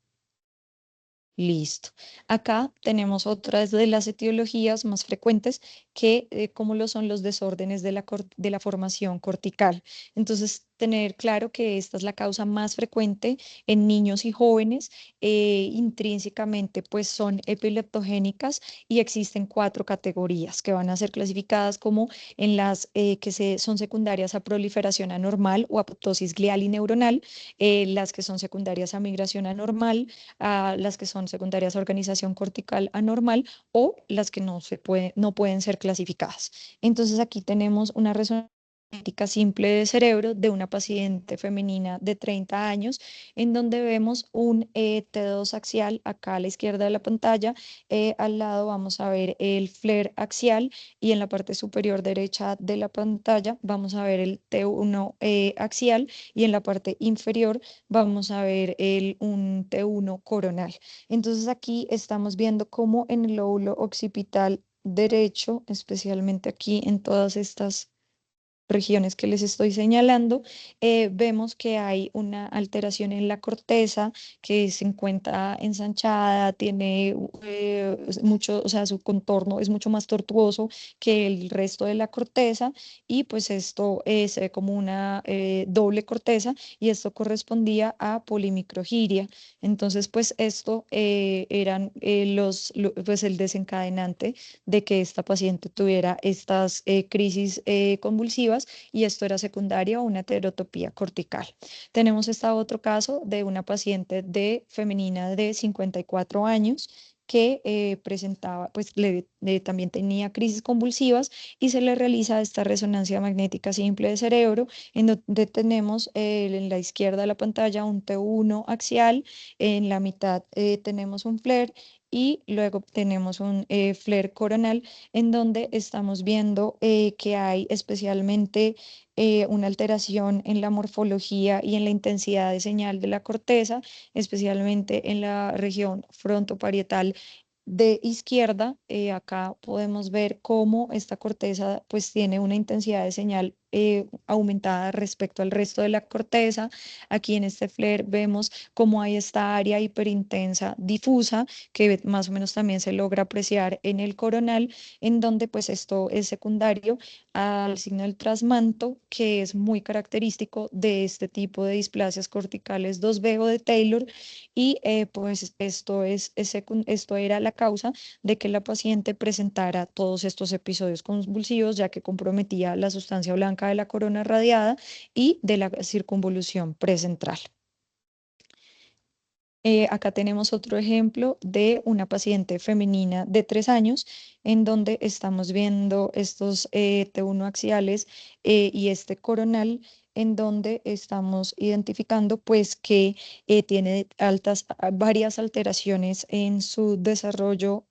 Listo. Acá tenemos otras de las etiologías más frecuentes que como lo son los desórdenes de la formación cortical. Entonces, tener claro que esta es la causa más frecuente en niños y jóvenes. Intrínsecamente, pues son epileptogénicas y existen 4 categorías que van a ser clasificadas como en las son secundarias a proliferación anormal o apoptosis glial y neuronal, las que son secundarias a migración anormal, a las que son secundarias a organización cortical anormal o las que no pueden ser clasificadas. Entonces aquí tenemos una resonancia magnética simple de cerebro de una paciente femenina de 30 años, en donde vemos un T2 axial acá a la izquierda de la pantalla. Al lado vamos a ver el flare axial y en la parte superior derecha de la pantalla vamos a ver el T1 axial y en la parte inferior vamos a ver un T1 coronal. Entonces aquí estamos viendo cómo en el lóbulo occipital derecho, especialmente aquí en todas estas regiones que les estoy señalando, vemos que hay una alteración en la corteza que se encuentra ensanchada, tiene mucho, o sea, su contorno es mucho más tortuoso que el resto de la corteza y pues esto se ve como una doble corteza y esto correspondía a polimicrogiria. Entonces, pues esto eran pues el desencadenante de que esta paciente tuviera estas crisis convulsivas y esto era secundario a una heterotopía cortical. Tenemos este otro caso de una paciente femenina de 54 años que presentaba, pues también tenía crisis convulsivas y se le realiza esta resonancia magnética simple de cerebro, en donde tenemos en la izquierda de la pantalla un T1 axial, en la mitad tenemos un flare y luego tenemos un flare coronal en donde estamos viendo que hay especialmente una alteración en la morfología y en la intensidad de señal de la corteza, especialmente en la región frontoparietal de izquierda. Acá podemos ver cómo esta corteza pues tiene una intensidad de señal aumentada respecto al resto de la corteza. Aquí en este flare vemos cómo hay esta área hiperintensa difusa que más o menos también se logra apreciar en el coronal, en donde pues esto es secundario al signo del trasmanto, que es muy característico de este tipo de displasias corticales 2B o de Taylor, y pues esto era la causa de que la paciente presentara todos estos episodios convulsivos, ya que comprometía la sustancia blanca de la corona radiada y de la circunvolución precentral. Acá tenemos otro ejemplo de una paciente femenina de 3 años, en donde estamos viendo estos T1 axiales y este coronal en donde estamos identificando pues que tiene varias alteraciones en su desarrollo,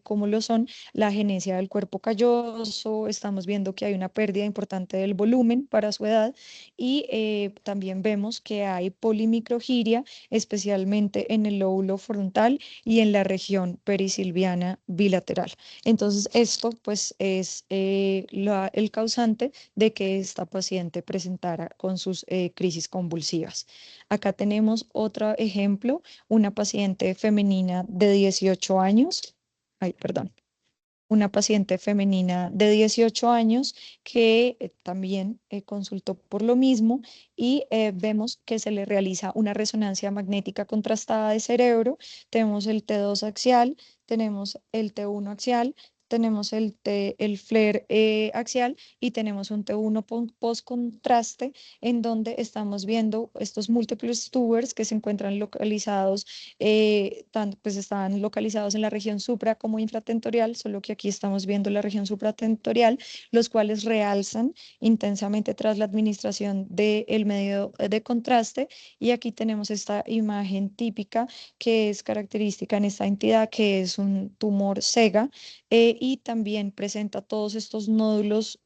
como lo son la agenesia del cuerpo calloso. Estamos viendo que hay una pérdida importante del volumen para su edad y también vemos que hay polimicrogiria, especialmente en el lóbulo frontal y en la región perisilviana bilateral. Entonces, esto pues es el causante de que esta paciente presentara con sus crisis convulsivas. Acá tenemos otro ejemplo, una paciente femenina de 18 años. Ay, perdón. Una paciente femenina de 18 años que también consultó por lo mismo y vemos que se le realiza una resonancia magnética contrastada de cerebro. Tenemos el T2 axial, tenemos el T1 axial, tenemos el FLAIR axial y tenemos un T1 post-contraste en donde estamos viendo estos múltiples tubers que se encuentran localizados, pues están localizados en la región supra como infratentorial, solo que aquí estamos viendo la región supratentorial, los cuales realzan intensamente tras la administración del medio de contraste. Y aquí tenemos esta imagen típica que es característica en esta entidad, que es un tumor SEGA, y también presenta todos estos nódulos.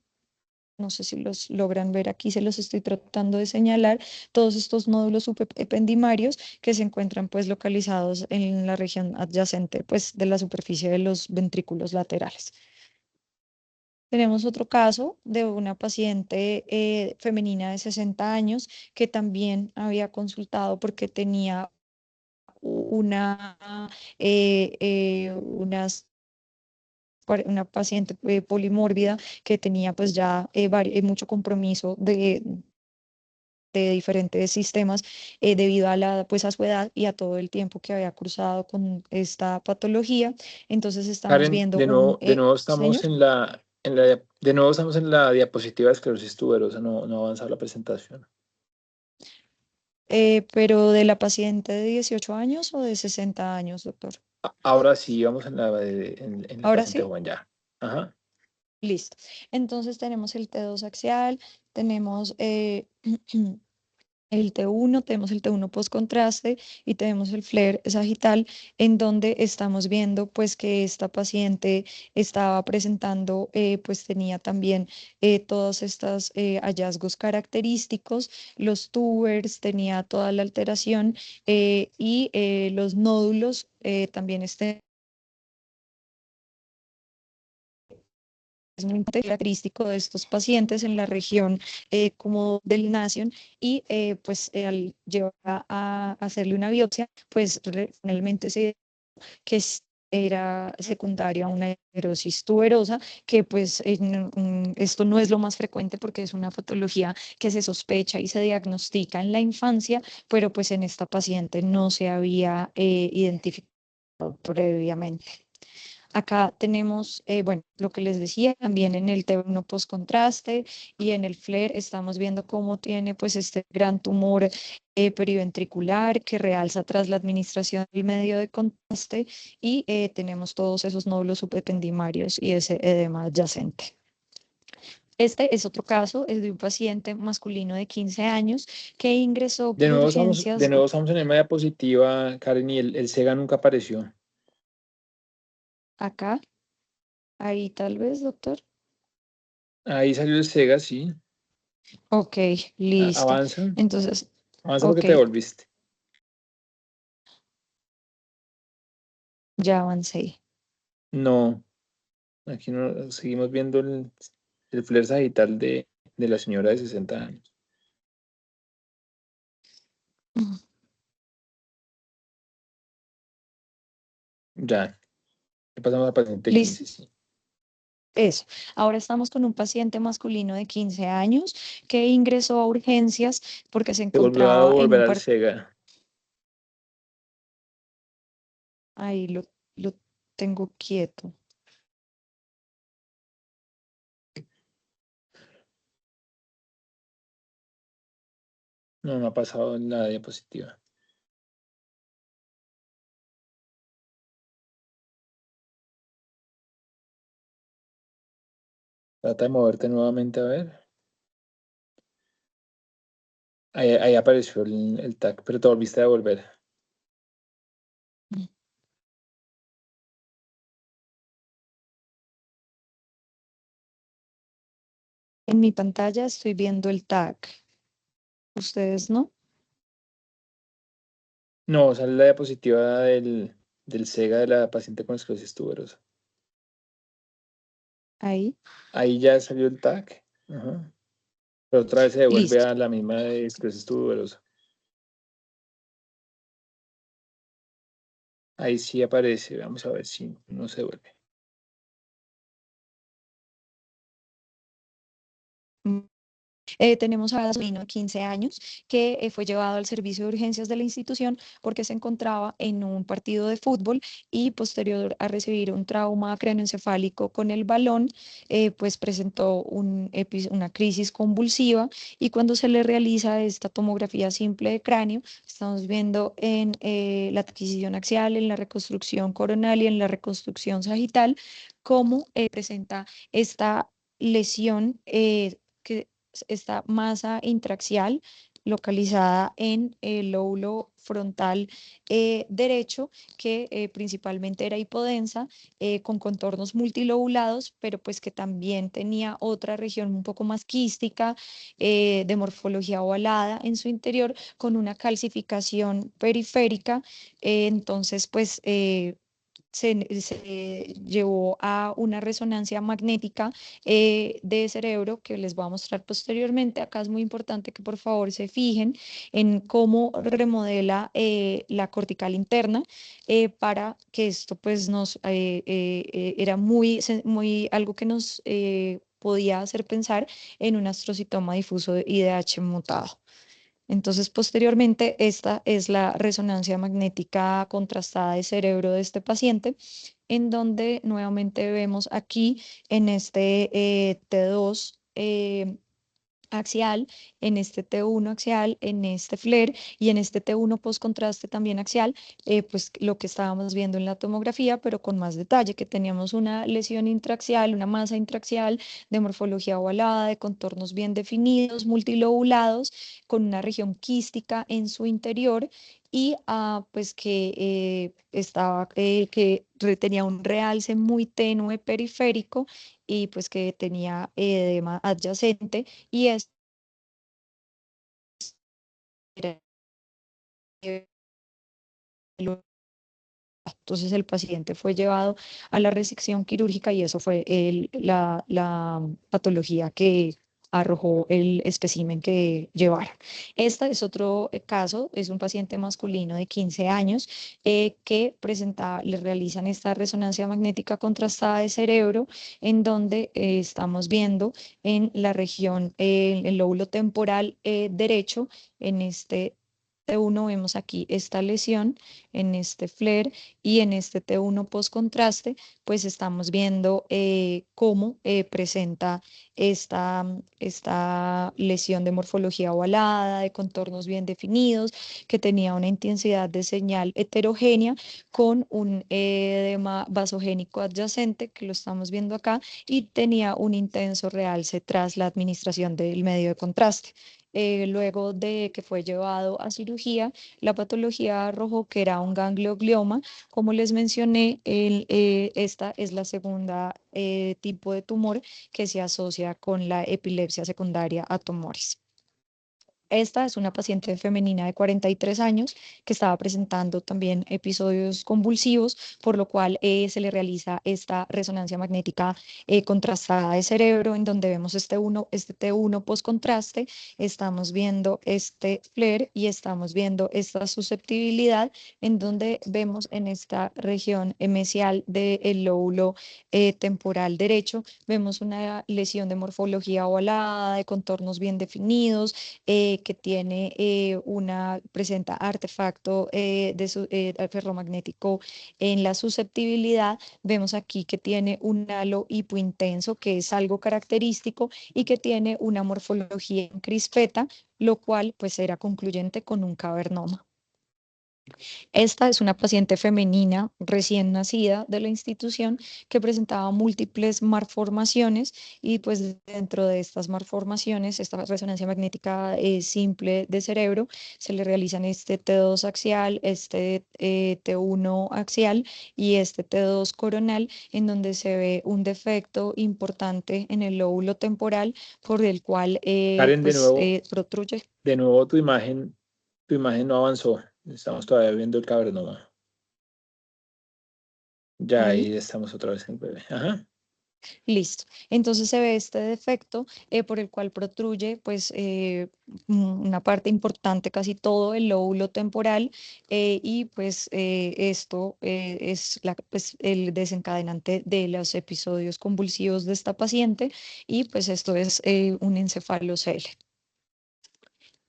No sé si los logran ver aquí, se los estoy tratando de señalar, todos estos nódulos ependimarios que se encuentran pues localizados en la región adyacente pues de la superficie de los ventrículos laterales. Tenemos otro caso de una paciente femenina de 60 años que también había consultado porque tenía una, una paciente polimórbida que tenía pues ya mucho compromiso de diferentes sistemas, debido a pues a su edad y a todo el tiempo que había cruzado con esta patología. Entonces estamos Karen, viendo de nuevo señor, estamos de nuevo estamos en la diapositiva de esclerosis tuberosa, no ha avanzado la presentación. pero de la paciente de 18 años o de 60 años, doctor. Ahora sí, vamos en el Ahora paciente sí, joven ya. Ajá. listo. Entonces tenemos el T2 axial, tenemos el T1, tenemos el T1 post-contraste y tenemos el FLAIR sagital, en donde estamos viendo pues que esta paciente estaba presentando, pues tenía también todos estos hallazgos característicos, los tubers, tenía toda la alteración, y los nódulos también es muy característico de estos pacientes en la región como del Nación. Y pues al llevar a hacerle una biopsia, pues finalmente se que era secundaria a una esclerosis tuberosa, que pues esto no es lo más frecuente porque es una patología que se sospecha y se diagnostica en la infancia, pero pues en esta paciente no se había identificado previamente. Acá tenemos, bueno, lo que les decía, también en el T1 post-contraste y en el FLAIR estamos viendo cómo tiene pues este gran tumor periventricular que realza tras la administración del medio de contraste y tenemos todos esos nódulos subependimarios y ese edema adyacente. Este es otro caso, es de un paciente masculino de 15 años que ingresó De por nuevo estamos, de urgencias nuevo estamos en la misma diapositiva, Karen, y el SEGA nunca apareció. acá, ahí tal vez, doctor. Ahí salió el SEGA, sí. Ok, listo. Avanza, Entonces, avanza porque ok, te volviste. ya avancé. No, aquí no, seguimos viendo el flare sagital de la señora de 60 años. Ya, ¿qué pasamos al paciente Listo. 15? Sí. Eso. Ahora estamos con un paciente masculino de 15 años que ingresó a urgencias porque se Se volvió a encontraba en volver un al SEGA. Ahí lo tengo quieto. No ha pasado en la diapositiva. Trata de moverte nuevamente a ver. Ahí apareció el tag, pero te volviste a devolver. En mi pantalla estoy viendo el tag. ¿Ustedes no? No, sale la diapositiva del SEGA de la paciente con esclerosis tuberosa. Ahí. Ahí ya salió el tag. Ajá. Pero otra vez se devuelve Listo. a la misma de esclerosis tuberosa. Ahí sí aparece. Vamos a ver si no se devuelve. Tenemos a Gasolino de 15 años que fue llevado al servicio de urgencias de la institución porque se encontraba en un partido de fútbol y posterior a recibir un trauma craneoencefálico con el balón, pues presentó una crisis convulsiva y cuando se le realiza esta tomografía simple de cráneo, estamos viendo en la adquisición axial, en la reconstrucción coronal y en la reconstrucción sagital cómo presenta esta lesión que esta masa intraxial localizada en el lóbulo frontal derecho, que principalmente era hipodensa, con contornos multilobulados, pero pues que también tenía otra región un poco más quística, de morfología ovalada en su interior, con una calcificación periférica. Entonces, pues se llevó a una resonancia magnética de cerebro que les voy a mostrar posteriormente. Acá es muy importante que por favor se fijen en cómo remodela la cortical interna para que esto pues era muy algo que nos podía hacer pensar en un astrocitoma difuso de IDH mutado. Entonces, posteriormente, esta es la resonancia magnética contrastada de cerebro de este paciente, en donde nuevamente vemos aquí en este T2 axial, en este T1 axial, en este FLAIR y en este T1 postcontraste también axial, pues lo que estábamos viendo en la tomografía, pero con más detalle, que teníamos una lesión intraxial, una masa intraxial de morfología ovalada, de contornos bien definidos, multilobulados, con una región quística en su interior y pues que tenía un realce muy tenue periférico y pues que tenía edema adyacente y esto era entonces el paciente fue llevado a la resección quirúrgica y eso fue la patología que arrojó el espécimen que llevaron. Este es otro caso, es un paciente masculino de 15 años que le realizan esta resonancia magnética contrastada de cerebro en donde estamos viendo en la región, el lóbulo temporal derecho, en este T1 vemos aquí esta lesión, en este FLAIR y en este T1 post-contraste, pues estamos viendo cómo presenta esta lesión de morfología ovalada, de contornos bien definidos, que tenía una intensidad de señal heterogénea con un edema vasogénico adyacente, que lo estamos viendo acá, y tenía un intenso realce tras la administración del medio de contraste. Luego de que fue llevado a cirugía, la patología arrojó que era un ganglioglioma. Como les mencioné, esta es la segunda tipo de tumor que se asocia con la epilepsia secundaria a tumores. Esta es una paciente femenina de 43 años que estaba presentando también episodios convulsivos, por lo cual se le realiza esta resonancia magnética contrastada de cerebro, en donde vemos este T1 post-contraste, estamos viendo este FLAIR y estamos viendo esta susceptibilidad, en donde vemos en esta región mesial del lóbulo temporal derecho, vemos una lesión de morfología ovalada, de contornos bien definidos, que tiene presenta artefacto ferromagnético en la susceptibilidad. Vemos aquí que tiene un halo hipointenso, que es algo característico, y que tiene una morfología en crispeta, lo cual pues era concluyente con un cavernoma. Esta es una paciente femenina recién nacida de la institución que presentaba múltiples malformaciones y pues dentro de estas malformaciones, esta resonancia magnética simple de cerebro, se le realizan este T2 axial, este T1 axial y este T2 coronal, en donde se ve un defecto importante en el lóbulo temporal por el cual Karen, protruye. de nuevo tu imagen no avanzó. Estamos todavía viendo el cavernoma. Ya Ahí. ahí estamos otra vez en bebé. Ajá. Listo. Entonces se ve este defecto por el cual protruye pues una parte importante, casi todo el lóbulo temporal y pues esto es pues, el desencadenante de los episodios convulsivos de esta paciente y pues esto es un encefalocele.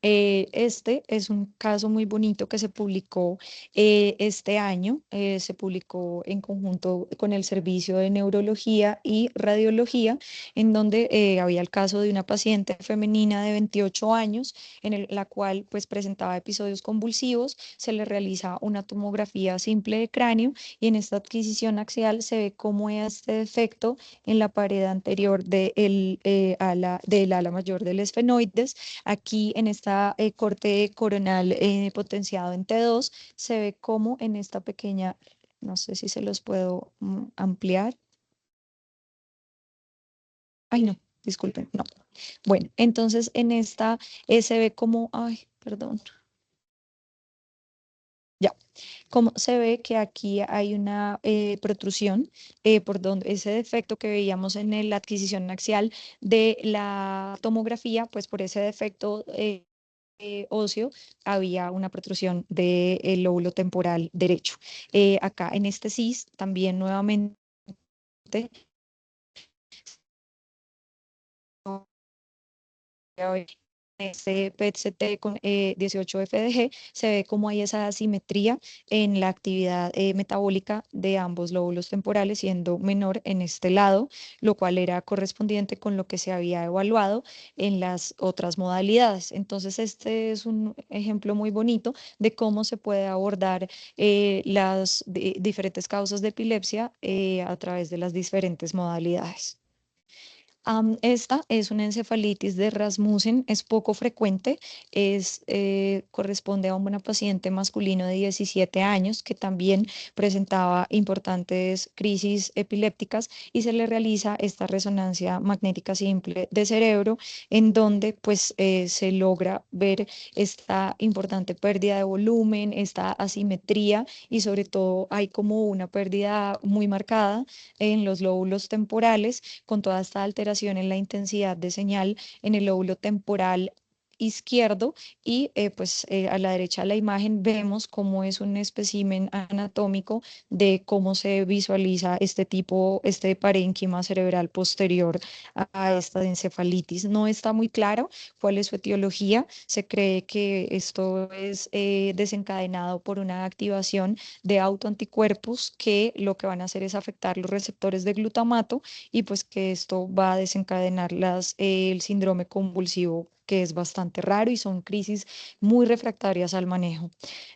Este es un caso muy bonito que se publicó este año, se publicó en conjunto con el Servicio de Neurología y Radiología, en donde había el caso de una paciente femenina de 28 años, la cual pues presentaba episodios convulsivos, se le realiza una tomografía simple de cráneo y en esta adquisición axial se ve cómo este defecto en la pared anterior del ala mayor del esfenoides. Aquí en esta corte coronal potenciado en T2 se ve como en esta pequeña, no sé si se los puedo ampliar. Ay, no, disculpen, no. Bueno, entonces en esta se ve como, ay, perdón. Ya, como se ve que aquí hay una protrusión por donde ese defecto que veíamos en la adquisición axial de la tomografía, pues por ese defecto óseo había una protrusión del lóbulo temporal derecho. Acá en este CIS también nuevamente este PET-CT con 18-FDG se ve como hay esa asimetría en la actividad metabólica de ambos lóbulos temporales, siendo menor en este lado, lo cual era correspondiente con lo que se había evaluado en las otras modalidades. Entonces, este es un ejemplo muy bonito de cómo se puede abordar las diferentes causas de epilepsia a través de las diferentes modalidades. Esta es una encefalitis de Rasmussen, es poco frecuente, corresponde a una paciente masculino de 17 años que también presentaba importantes crisis epilépticas y se le realiza esta resonancia magnética simple de cerebro en donde pues se logra ver esta importante pérdida de volumen, esta asimetría y sobre todo hay como una pérdida muy marcada en los lóbulos temporales con toda esta alteración en la intensidad de señal en el lóbulo temporal izquierdo y pues a la derecha de la imagen vemos cómo es un espécimen anatómico de cómo se visualiza este parénquima cerebral posterior a esta encefalitis. No está muy claro cuál es su etiología. Se cree que esto es desencadenado por una activación de autoanticuerpos que lo que van a hacer es afectar los receptores de glutamato y pues que esto va a desencadenar el síndrome convulsivo que es bastante raro y son crisis muy refractarias al manejo.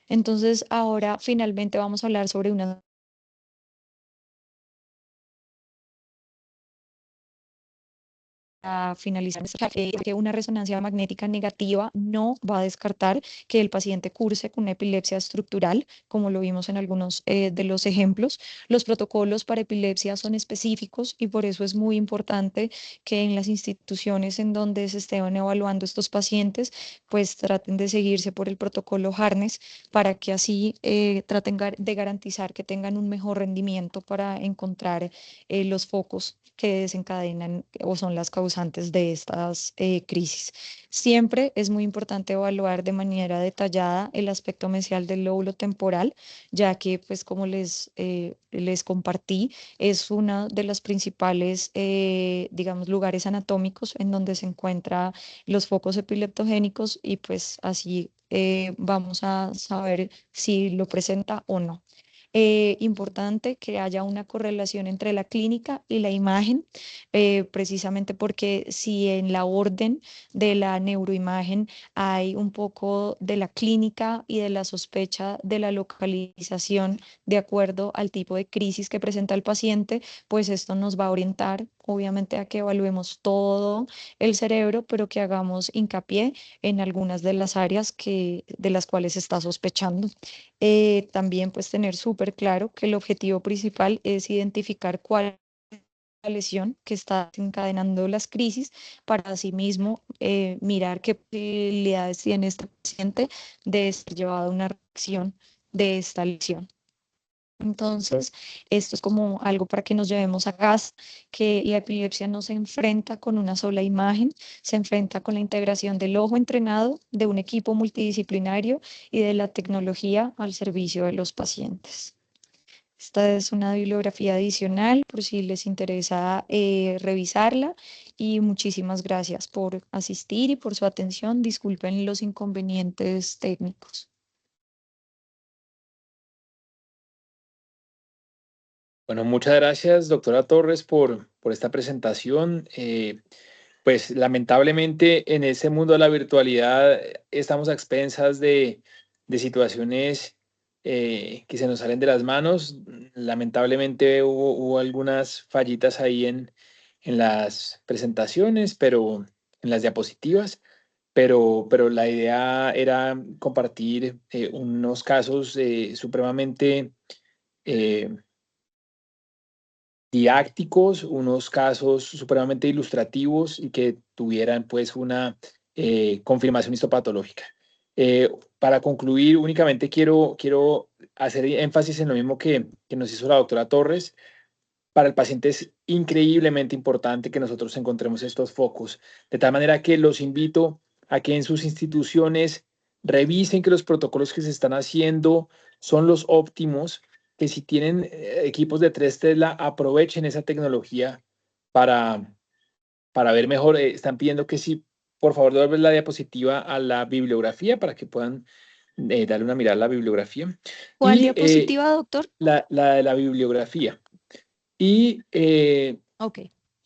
Entonces, ahora finalmente vamos a hablar sobre una para finalizar, que una resonancia magnética negativa no va a descartar que el paciente curse con una epilepsia estructural, como lo vimos en algunos de los ejemplos. Los protocolos para epilepsia son específicos y por eso es muy importante que en las instituciones en donde se estén evaluando estos pacientes, pues traten de seguirse por el protocolo Harness para que así traten de garantizar que tengan un mejor rendimiento para encontrar los focos que desencadenan o son las causantes de estas crisis. Siempre es muy importante evaluar de manera detallada el aspecto mesial del lóbulo temporal, ya que, pues, como les compartí, es uno de los principales, digamos, lugares anatómicos en donde se encuentran los focos epileptogénicos y, pues, así vamos a saber si lo presenta o no. Importante que haya una correlación entre la clínica y la imagen, precisamente porque si en la orden de la neuroimagen hay un poco de la clínica y de la sospecha de la localización de acuerdo al tipo de crisis que presenta el paciente, pues esto nos va a orientar, obviamente, a que evaluemos todo el cerebro, pero que hagamos hincapié en algunas de las áreas de las cuales se está sospechando. También pues tener súper claro que el objetivo principal es identificar cuál es la lesión que está encadenando las crisis para asimismo mirar qué posibilidades tiene este paciente de ser llevado a una reacción de esta lesión. Entonces, esto es como algo para que nos llevemos a casa, que la epilepsia no se enfrenta con una sola imagen, se enfrenta con la integración del ojo entrenado, de un equipo multidisciplinario y de la tecnología al servicio de los pacientes. Esta es una bibliografía adicional por si les interesa revisarla y muchísimas gracias por asistir y por su atención. Disculpen los inconvenientes técnicos. Bueno, muchas gracias, doctora Torres, por esta presentación. Pues lamentablemente en ese mundo de la virtualidad estamos a expensas de situaciones que se nos salen de las manos. Lamentablemente hubo algunas fallitas ahí en las presentaciones, pero en las diapositivas. Pero la idea era compartir unos casos supremamente eh, didácticos, unos casos supremamente ilustrativos y que tuvieran pues una confirmación histopatológica. Para concluir, únicamente quiero hacer énfasis en lo mismo que nos hizo la doctora Torres. Para el paciente es increíblemente importante que nosotros encontremos estos focos, de tal manera que los invito a que en sus instituciones revisen que los protocolos que se están haciendo son los óptimos, que si tienen equipos de 3 Tesla, aprovechen esa tecnología para, para ver mejor. Están pidiendo que sí, por favor, devuelvan la diapositiva a la bibliografía para que puedan darle una mirada a la bibliografía. ¿Cuál Y diapositiva, doctor? la de la bibliografía. Y, Ok.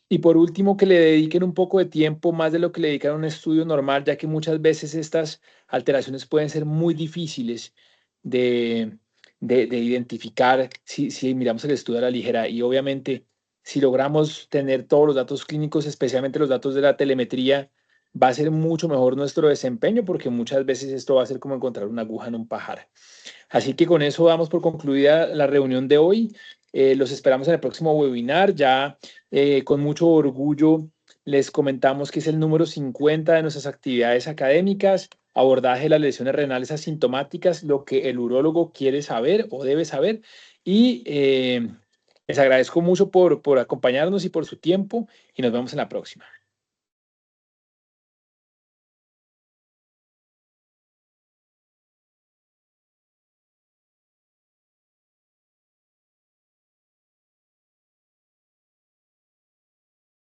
y por último, que le dediquen un poco de tiempo, más de lo que le dedican a un estudio normal, ya que muchas veces estas alteraciones pueden ser muy difíciles de identificar si miramos el estudio a la ligera. Y obviamente, si logramos tener todos los datos clínicos, especialmente los datos de la telemetría, va a ser mucho mejor nuestro desempeño, porque muchas veces esto va a ser como encontrar una aguja en un pajar. Así que con eso damos por concluida la reunión de hoy. Los esperamos en el próximo webinar. Ya con mucho orgullo les comentamos que es el número 50 de nuestras actividades académicas, abordaje de las lesiones renales asintomáticas, lo que el urólogo quiere saber o debe saber. Y les agradezco mucho por acompañarnos y por su tiempo y nos vemos en la próxima.